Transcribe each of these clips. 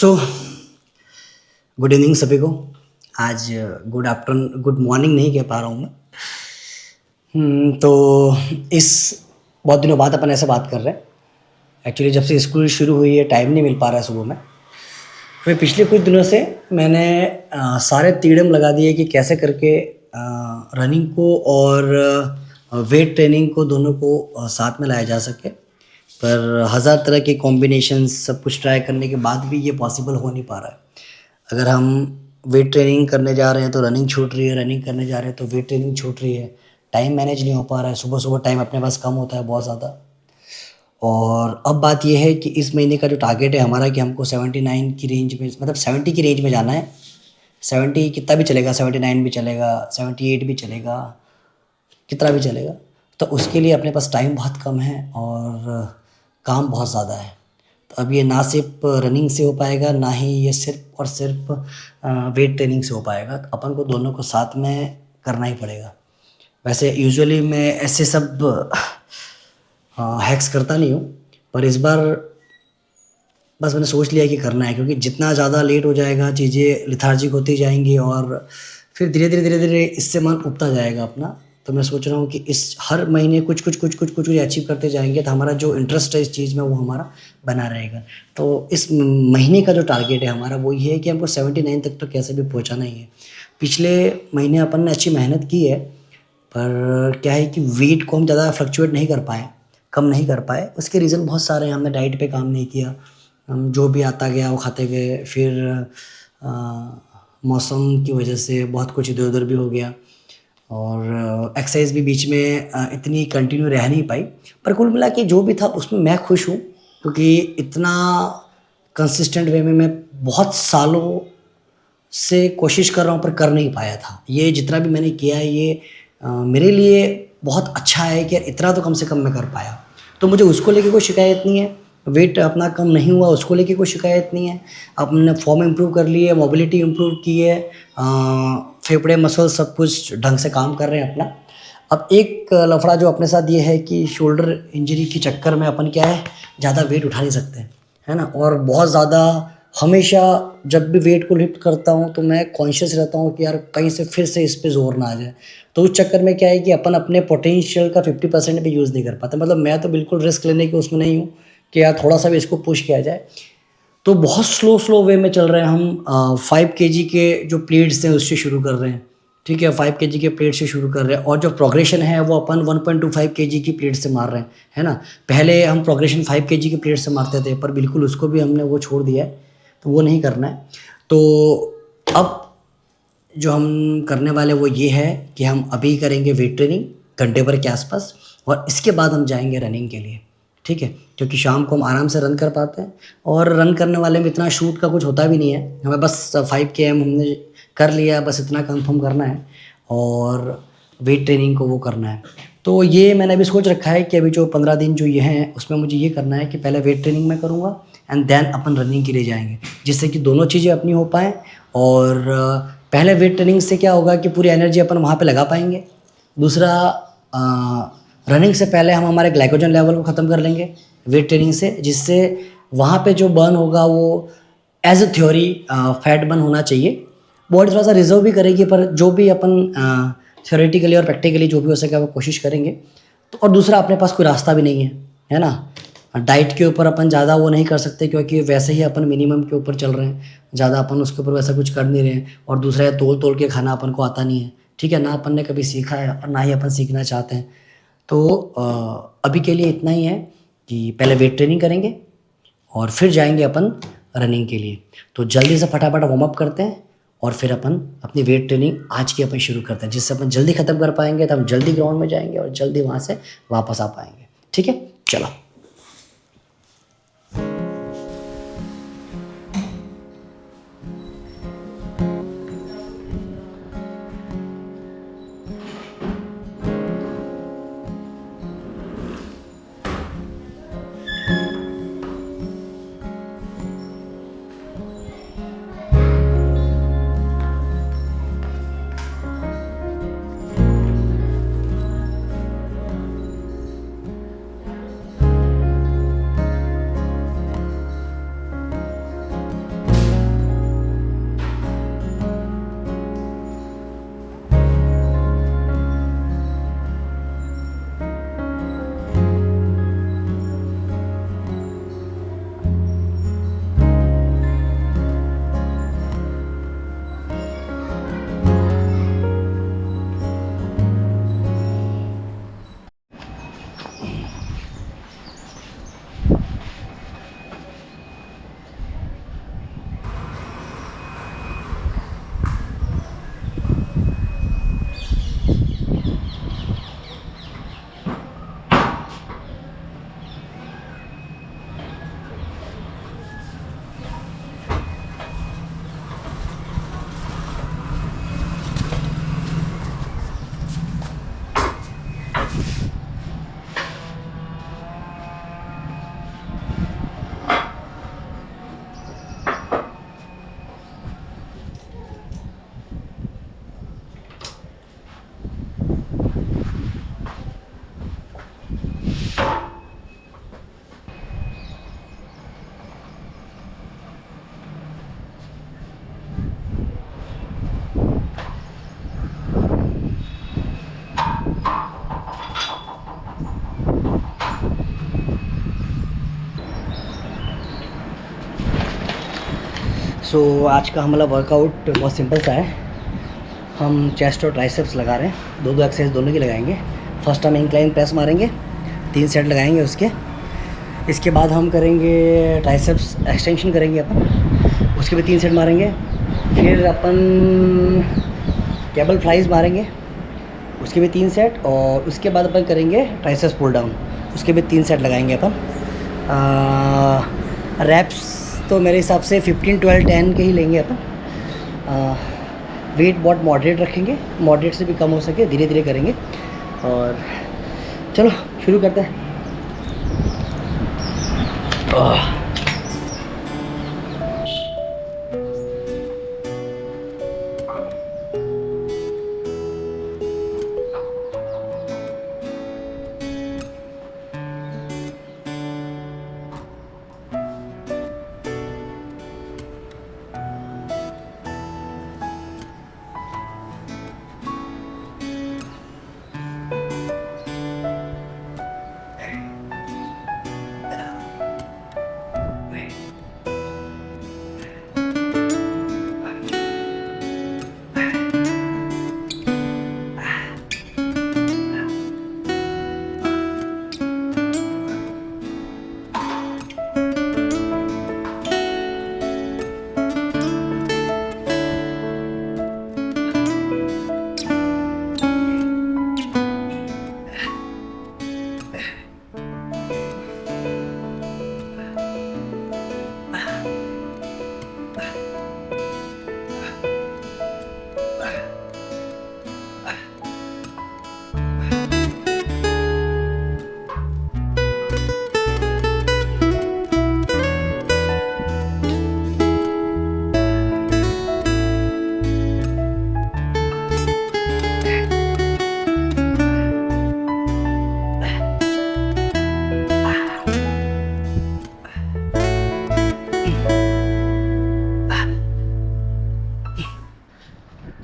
So good evening सभी को। आज गुड आफ्टरनून गुड मॉर्निंग नहीं कह पा रहा हूँ मैं। तो इस बहुत दिनों बाद अपन ऐसे बात कर रहे हैं। एक्चुअली जब से स्कूल शुरू हुई है टाइम नहीं मिल पा रहा है सुबह में। फिर पिछले कुछ दिनों से मैंने सारे तीड़म लगा दिए कि कैसे करके रनिंग को और वेट ट्रेनिंग को दोनों को साथ में लाया जा सके। पर हज़ार तरह के कॉम्बिनेशन सब कुछ ट्राई करने के बाद भी ये पॉसिबल हो नहीं पा रहा है। अगर हम वेट ट्रेनिंग करने जा रहे हैं तो रनिंग छूट रही है, रनिंग करने जा रहे हैं तो वेट ट्रेनिंग छूट रही है। टाइम मैनेज नहीं हो पा रहा है, सुबह सुबह टाइम अपने पास कम होता है बहुत ज़्यादा। और अब बात यह है कि इस महीने का जो टारगेट है हमारा कि हमको 79 की रेंज में, मतलब 70 की रेंज में जाना है। 70 कितना भी चलेगा, 79 भी चलेगा, 78 भी चलेगा, कितना भी चलेगा। तो उसके लिए अपने पास टाइम बहुत कम है और काम बहुत ज़्यादा है। तो अब ये ना सिर्फ रनिंग से हो पाएगा, ना ही ये सिर्फ और सिर्फ वेट ट्रेनिंग से हो पाएगा। तो अपन को दोनों को साथ में करना ही पड़ेगा। वैसे यूजुअली मैं ऐसे सब हैक्स करता नहीं हूँ, पर इस बार बस मैंने सोच लिया कि करना है, क्योंकि जितना ज़्यादा लेट हो जाएगा चीज़ें लिथार्जिक होती जाएंगी और फिर धीरे धीरे इससे मन उबता जाएगा अपना। तो मैं सोच रहा हूँ कि इस हर महीने कुछ अचीव करते जाएंगे तो हमारा जो इंटरेस्ट है इस चीज़ में वो हमारा बना रहेगा। तो इस महीने का जो टारगेट है हमारा वो ये है कि हमको 79 तक तो कैसे भी पहुँचाना ही है। पिछले महीने अपन ने अच्छी मेहनत की है, पर क्या है कि वेट को हम ज़्यादा फ्लक्चुएट नहीं कर पाए, कम नहीं कर पाए। उसके रीज़न बहुत सारे हैं। हमने डाइट पे काम नहीं किया, हम जो भी आता गया वो खाते गए। फिर मौसम की वजह से बहुत कुछ इधर उधर भी हो गया और एक्सरसाइज भी बीच में इतनी कंटिन्यू रह नहीं पाई। पर कुल मिला के जो भी था उसमें मैं खुश हूँ, क्योंकि इतना कंसिस्टेंट वे में मैं बहुत सालों से कोशिश कर रहा हूँ पर कर नहीं पाया था। ये जितना भी मैंने किया है ये मेरे लिए बहुत अच्छा है कि यार इतना तो कम से कम मैं कर पाया। तो मुझे उसको लेके कोई शिकायत नहीं है। वेट अपना कम नहीं हुआ उसको लेके कोई शिकायत नहीं है। अपने फॉर्म इम्प्रूव कर लिए, मोबिलिटी इम्प्रूव की है, फेफड़े मसल सब कुछ ढंग से काम कर रहे हैं अपना। अब एक लफड़ा जो अपने साथ ये है कि शोल्डर इंजरी के चक्कर में अपन क्या है ज़्यादा वेट उठा नहीं सकते, है ना। और बहुत ज़्यादा हमेशा जब भी वेट को लिफ्ट करता हूँ तो मैं कॉन्शियस रहता हूँ कि यार कहीं से फिर से इस पे जोर ना आ जाए। तो उस चक्कर में क्या है कि अपन अपने पोटेंशियल का 50% भी यूज़ नहीं कर पाते। मतलब मैं तो बिल्कुल रिस्क लेने के उसमें नहीं हूँ कि यार थोड़ा सा भी इसको पुश किया जाए। तो बहुत स्लो वे में चल रहे हैं हम। 5 kg के जो प्लेट्स हैं उससे शुरू कर रहे हैं, ठीक है। 5 kg के प्लेट से शुरू कर रहे हैं और जो प्रोग्रेशन है वो अपन 1.25 kg की प्लेट से मार रहे हैं, है ना। पहले हम प्रोग्रेशन 5 kg की प्लेट से मारते थे, पर बिल्कुल उसको भी हमने वो छोड़ दिया है, तो वो नहीं करना है। तो अब जो हम करने वाले वो ये है कि हम अभी करेंगे वेट ट्रेनिंग घंटे भर के आसपास और इसके बाद हम जाएंगे रनिंग के लिए, ठीक है। क्योंकि शाम को हम आराम से रन कर पाते हैं और रन करने वाले में इतना शूट का कुछ होता भी नहीं है। हमें बस 5 km हमने कर लिया, बस इतना कंफर्म करना है और वेट ट्रेनिंग को वो करना है। तो ये मैंने अभी सोच रखा है कि अभी जो 15 दिन जो ये हैं उसमें मुझे ये करना है कि पहले वेट ट्रेनिंग मैं करूँगा एंड देन अपन रनिंग के लिए जाएंगे, जिससे कि दोनों चीज़ें अपनी हो पाएँ। और पहले वेट ट्रेनिंग से क्या होगा कि पूरी एनर्जी अपन वहाँ पे लगा पाएंगे। दूसरा, रनिंग से पहले हम हमारे ग्लाइकोजन लेवल को ख़त्म कर लेंगे वेट ट्रेनिंग से, जिससे वहाँ पे जो बर्न होगा वो as a theory fat burn होना चाहिए। बॉडी थोड़ा सा रिजर्व भी करेगी, पर जो भी अपन थ्योरेटिकली और प्रैक्टिकली जो भी हो सके वो कोशिश करेंगे। तो और दूसरा, अपने पास कोई रास्ता भी नहीं है ना। डाइट के ऊपर अपन ज़्यादा वो नहीं कर सकते, क्योंकि वैसे ही अपन मिनिमम के ऊपर चल रहे हैं, ज़्यादा अपन उसके ऊपर वैसा कुछ कर नहीं रहे हैं। और दूसरा है तोल तोल के खाना अपन को आता नहीं है, ठीक है ना। अपन ने कभी सीखा है और ना ही अपन सीखना चाहते हैं। तो अभी के लिए इतना ही है कि पहले वेट ट्रेनिंग करेंगे और फिर जाएंगे अपन रनिंग के लिए। तो जल्दी से फटाफट वार्म अप करते हैं और फिर अपन अपनी वेट ट्रेनिंग आज की अपन शुरू करते हैं, जिससे अपन जल्दी ख़त्म कर पाएंगे। तो हम जल्दी ग्राउंड में जाएंगे और जल्दी वहाँ से वापस आ पाएंगे, ठीक है। चलो। सो आज का हमारा वर्कआउट बहुत सिंपल सा है। हम चेस्ट और ट्राइसेप्स लगा रहे हैं, 2-2 एक्सरसाइज दोनों की लगाएंगे। फर्स्ट हम इंक्लाइन प्रेस मारेंगे, 3 सेट लगाएंगे उसके। इसके बाद हम करेंगे ट्राइसेप्स एक्सटेंशन करेंगे अपन, उसके भी 3 सेट मारेंगे। फिर अपन केबल फ्लाइज मारेंगे, उसके भी 3 सेट। और उसके बाद अपन करेंगे ट्राइसेप्स पुल डाउन, उसके भी 3 सेट लगाएंगे अपन। रैप्स तो मेरे हिसाब से 15, 12, 10 के ही लेंगे अपन। वेट बहुत मॉडरेट रखेंगे, मॉडरेट से भी कम हो सके, धीरे धीरे करेंगे। और चलो शुरू करते हैं।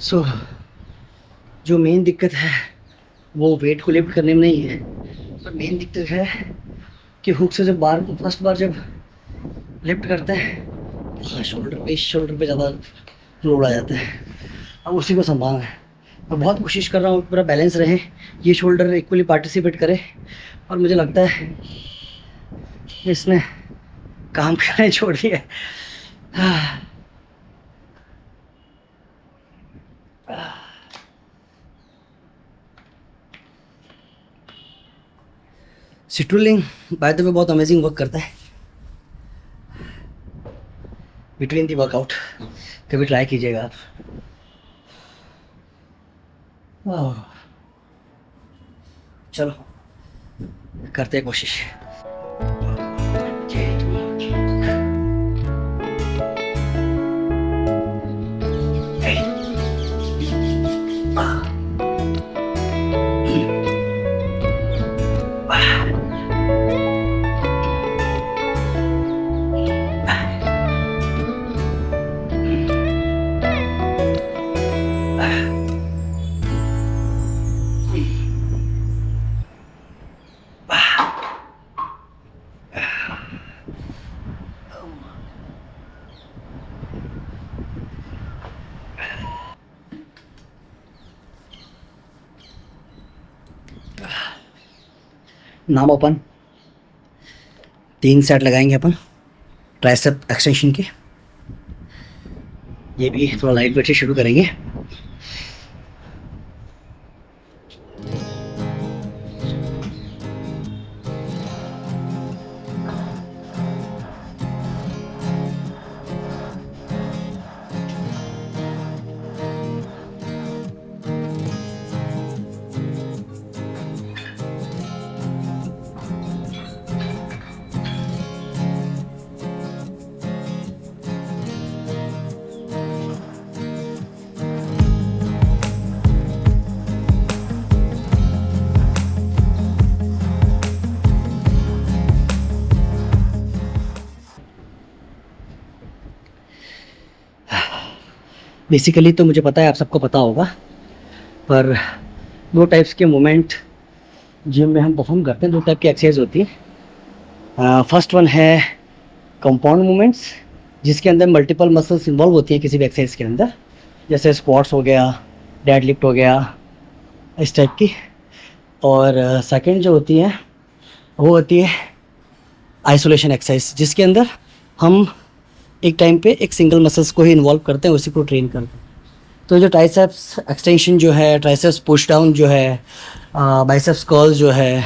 सो जो मेन दिक्कत है वो वेट को लिफ्ट करने में नहीं है, पर मेन दिक्कत है कि हुक से जब फर्स्ट बार जब लिफ्ट करते हैं शोल्डर पे ज़्यादा लोड आ जाता है। अब उसी को संभालना है। मैं बहुत कोशिश कर रहा हूँ पूरा बैलेंस रहे, ये शोल्डर इक्वली पार्टिसिपेट करे। और मुझे लगता है इसने काम करने छोड़ दिया है। सिट्रुलिन बाय द वे बहुत अमेजिंग वर्क करता है बिटवीन दी वर्कआउट, कभी ट्राई कीजिएगा आप। चलो करते हैं कोशिश। नाम ओपन, 3 सेट लगाएंगे अपन ट्राइसेप एक्सटेंशन के। ये भी थोड़ा लाइट वेट से शुरू करेंगे। बेसिकली तो मुझे पता है, आप सबको पता होगा, पर 2 टाइप्स के मूवमेंट जिम में हम परफॉर्म करते हैं। 2 टाइप की एक्सरसाइज होती है। फर्स्ट वन है कंपाउंड मूवमेंट्स जिसके अंदर मल्टीपल मसल्स इन्वॉल्व होती हैं किसी भी एक्सरसाइज के अंदर, जैसे स्क्वाट्स हो गया, डेड लिफ्ट हो गया, इस टाइप की। और सेकंड जो होती है वो होती है आइसोलेशन एक्सरसाइज, जिसके अंदर हम एक टाइम पे एक सिंगल मसल्स को ही इन्वॉल्व करते हैं, उसी को ट्रेन करते हैं। तो जो ट्राइसेप्स एक्सटेंशन जो है, ट्राइसेप्स पुश डाउन जो है, बाइसेप्स कर्ल जो है,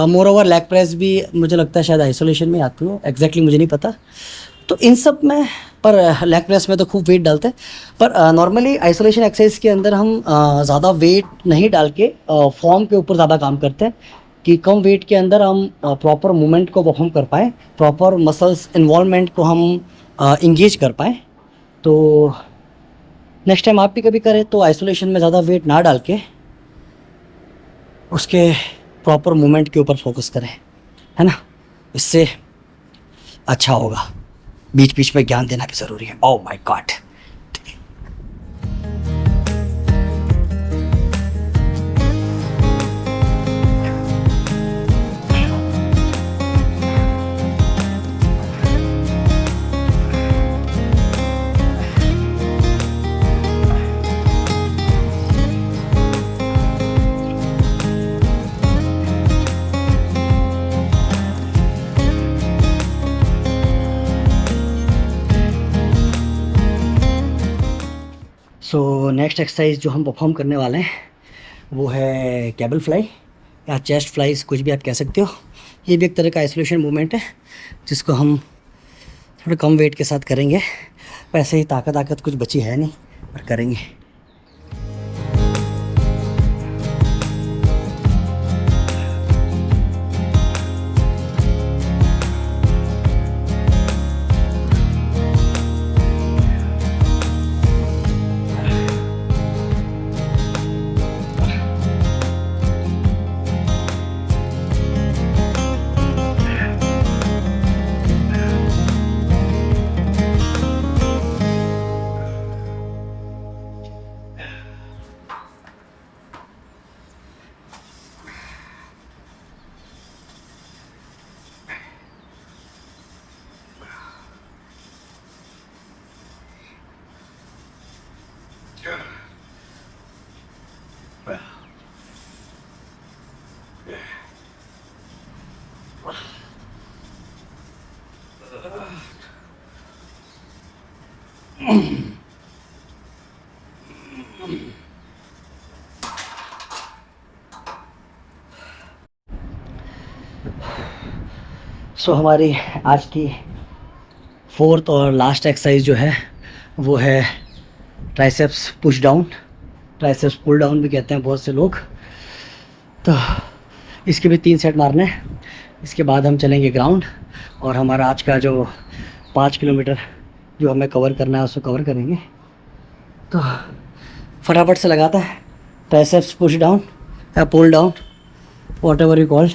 मोर ओवर लेग प्रेस भी मुझे लगता है शायद आइसोलेशन में आती हो, एग्जैक्टली मुझे नहीं पता। तो इन सब में, पर लेग प्रेस में तो खूब वेट डालते हैं, पर नॉर्मली आइसोलेशन एक्सरसाइज के अंदर हम ज़्यादा वेट नहीं डाल के फॉर्म के ऊपर ज़्यादा काम करते हैं कि कम वेट के अंदर हम प्रॉपर मूवमेंट को परफॉर्म कर पाएँ, प्रॉपर मसल्स इन्वॉल्वमेंट को हम इंगेज कर पाएँ। तो नेक्स्ट टाइम आप भी कभी करें तो आइसोलेशन में ज़्यादा वेट ना डाल के उसके प्रॉपर मूवमेंट के ऊपर फोकस करें, है ना, इससे अच्छा होगा। बीच बीच में ज्ञान देना भी ज़रूरी है। Oh my God. So next exercise जो हम परफॉर्म करने वाले हैं वो है केबल फ्लाई या चेस्ट फ्लाइज, कुछ भी आप कह सकते हो। ये भी एक तरह का आइसोलेशन मूवमेंट है जिसको हम थोड़े कम वेट के साथ करेंगे। वैसे ही ताकत कुछ बची है नहीं, पर करेंगे। सो हमारी आज की फोर्थ और लास्ट एक्सरसाइज जो है वो है triceps push down, triceps pull down भी कहते हैं बहुत से लोग। तो इसके भी 3 सेट मारने हैं। इसके बाद हम चलेंगे ग्राउंड और हमारा आज का जो 5 किलोमीटर जो हमें कवर करना है उसको कवर करेंगे। तो फटाफट से लगाता है ट्राइसेप्स पुश डाउन या pull down, whatever you called.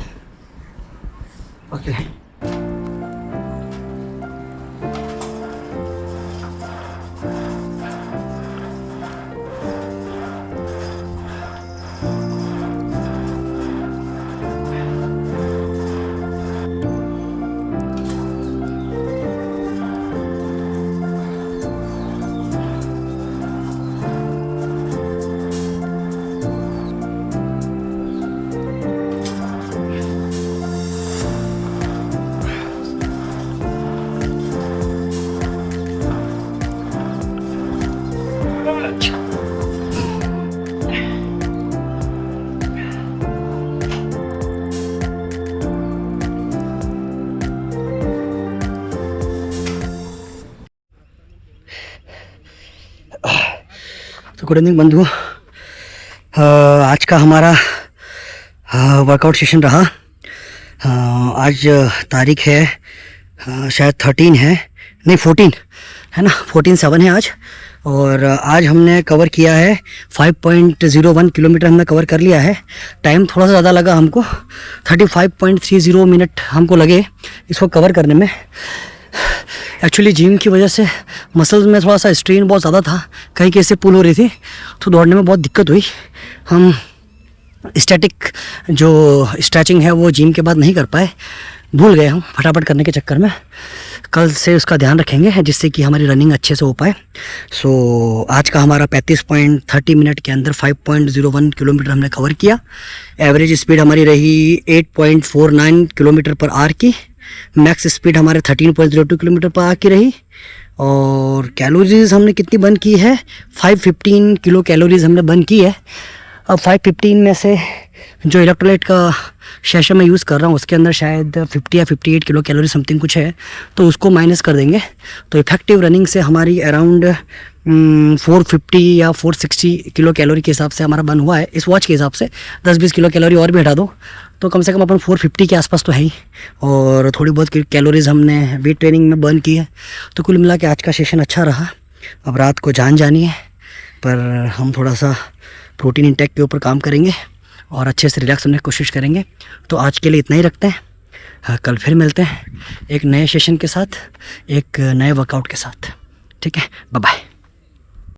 Okay, तो गुड इवनिंग बंधुओं, आज का हमारा वर्कआउट सेशन रहा। आज तारीख है शायद 13 है, नहीं 14 है ना, 14/7 है आज। और आज हमने कवर किया है 5.01 किलोमीटर हमने कवर कर लिया है। टाइम थोड़ा सा ज़्यादा लगा हमको, 35.30 मिनट हमको लगे इसको कवर करने में। एक्चुअली जिम की वजह से मसल्स में थोड़ा सा स्ट्रेन बहुत ज़्यादा था, कहीं कैसे पुल हो रही थी, तो दौड़ने में बहुत दिक्कत हुई। हम स्टैटिक जो स्ट्रेचिंग है वो जिम के बाद नहीं कर पाए, भूल गए हम फटाफट करने के चक्कर में। कल से उसका ध्यान रखेंगे जिससे कि हमारी रनिंग अच्छे से हो पाए। सो आज का हमारा 35.30 मिनट के अंदर 5.01 किलोमीटर हमने कवर किया। एवरेज स्पीड हमारी रही 8.49 किलोमीटर पर आवर की। मैक्स स्पीड हमारे 13.02 किलोमीटर पर आवर की रही। और कैलोरीज हमने कितनी बर्न की है, 515 किलो कैलोरीज हमने बर्न की है। अब 515 में से जो इलेक्ट्रोलाइट का सेशन मैं यूज़ कर रहा हूँ उसके अंदर शायद 50 या 58 किलो कैलोरी समथिंग कुछ है, तो उसको माइनस कर देंगे। तो इफेक्टिव रनिंग से हमारी अराउंड 450 या 460 किलो कैलोरी के हिसाब से हमारा बर्न हुआ है। इस वॉच के हिसाब से 10-20 किलो कैलोरी और भी हटा दो तो कम से कम अपन 450 के आसपास तो है ही। और थोड़ी बहुत कैलोरीज हमने वेट ट्रेनिंग में बर्न की है। तो कुल मिला के आज का सेशन अच्छा रहा। अब रात को जान जानी है, पर हम थोड़ा सा प्रोटीन इंटेक के ऊपर काम करेंगे और अच्छे से रिलैक्स होने की कोशिश करेंगे। तो आज के लिए इतना ही रखते हैं। हाँ, कल फिर मिलते हैं एक नए सेशन के साथ, एक नए वर्कआउट के साथ। ठीक है, बाय बाय।